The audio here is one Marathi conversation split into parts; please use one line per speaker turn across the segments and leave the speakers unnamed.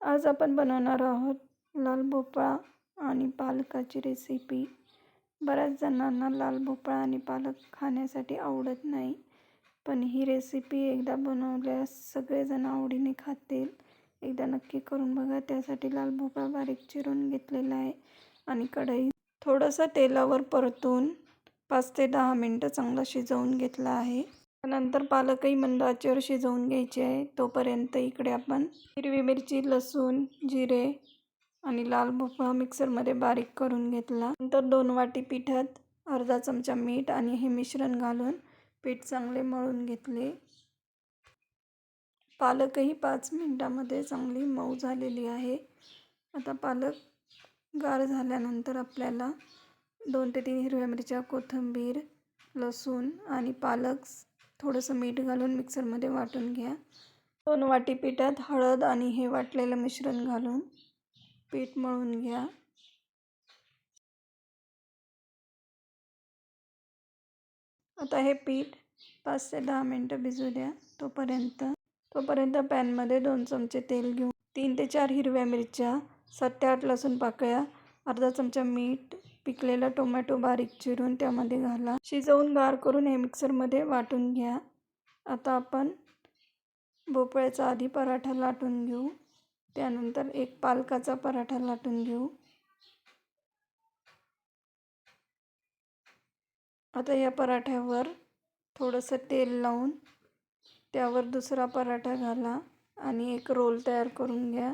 आज आपण बनवणार आहोत लाल भोपळा आणि पालकाची रेसिपी। बऱ्याच जणांना लाल भोपळा आणि पालक खाण्यासाठी आवडत नाही, पण ही रेसिपी एकदा बनवल्यास सगळेजण आवडीने खातील। एकदा नक्की करून बघा। त्यासाठी लाल भोपळा बारीक चिरून घेतलेला आहे आणि कढईत थोडंसं तेलावर परतून 5 ते 10 मिनिटं चांगलं शिजवून घेतला आहे। नंतर पालकही मंद आचेवर शिजवून घ्यायचे आहे। तोपर्यंत इकडे आपण हिरवी मिरची, लसूण, जिरे आणि लाल भोपळा मिक्सरमध्ये बारीक करून घेतला। नंतर 2 वाटी पिठात अर्धा चमचा मीठ आणि हे मिश्रण घालून पीठ चांगले मळून घेतले। पालकही 5 मिनिटांमध्ये चांगली मऊ झालेली आहे। आता पालक गार झाल्यानंतर आपल्याला 2 ते 3 हिरव्या मिरच्या, कोथिंबीर, लसूण आणि पालक थोडंसं मीठ घालून मिक्सरमध्ये वाटून घ्या। 2 वाटी पिठात हळद आणि हे वाटलेलं मिश्रण घालून पीठ मळून घ्या। आता हे पीठ 5 ते 10 मिनिटं भिजू द्या। तोपर्यंत पॅनमध्ये 2 चमचे तेल घेऊन 3 ते 4 हिरव्या मिरच्या, 7 ते 8 लसूण पाकळ्या, अर्धा चमचा मीठ, पिकलेला टोमॅटो बारीक चिरून त्यामध्ये घाला। शिजवून गार करून हे मिक्सरमध्ये वाटून घ्या। आता आपण भोपळ्याचा आधी पराठा लाटून घेऊ, त्यानंतर एक पालकाचा पराठा लाटून घेऊ। आता या पराठ्यावर थोडंसं तेल लावून त्यावर दुसरा पराठा घाला आणि एक रोल तयार करून घ्या।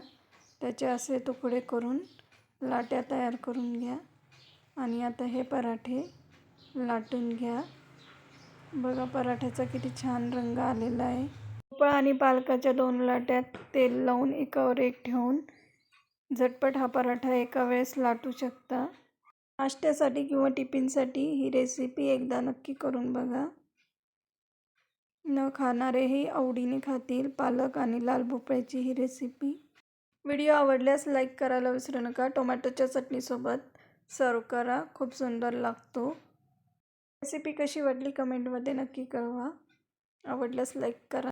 त्याचे असे तुकडे करून लाट्या तयार करून घ्या आणि आता हे पराठे लाटून घ्या। बघा पराठ्याचा किती छान रंग आलेला आहे। भोपळा आणि पालकाच्या 2 लाट्यात तेल लावून एकावर एक ठेवून झटपट हा पराठा एका वेळेस लाटू शकता। नाश्त्यासाठी किंवा टिफिनसाठी ही रेसिपी एकदा नक्की करून बघा। न खाणारेही आवडीने खातील पालक आणि लाल भोपळ्याची ही रेसिपी। व्हिडिओ आवडल्यास लाईक करायला विसरू नका। टोमॅटोच्या चटणीसोबत सर्व करा, खूप सुंदर लागतो। रेसिपी कशी वाटली कमेंटमध्ये नक्की कळवा। आवडल्यास लाईक करा।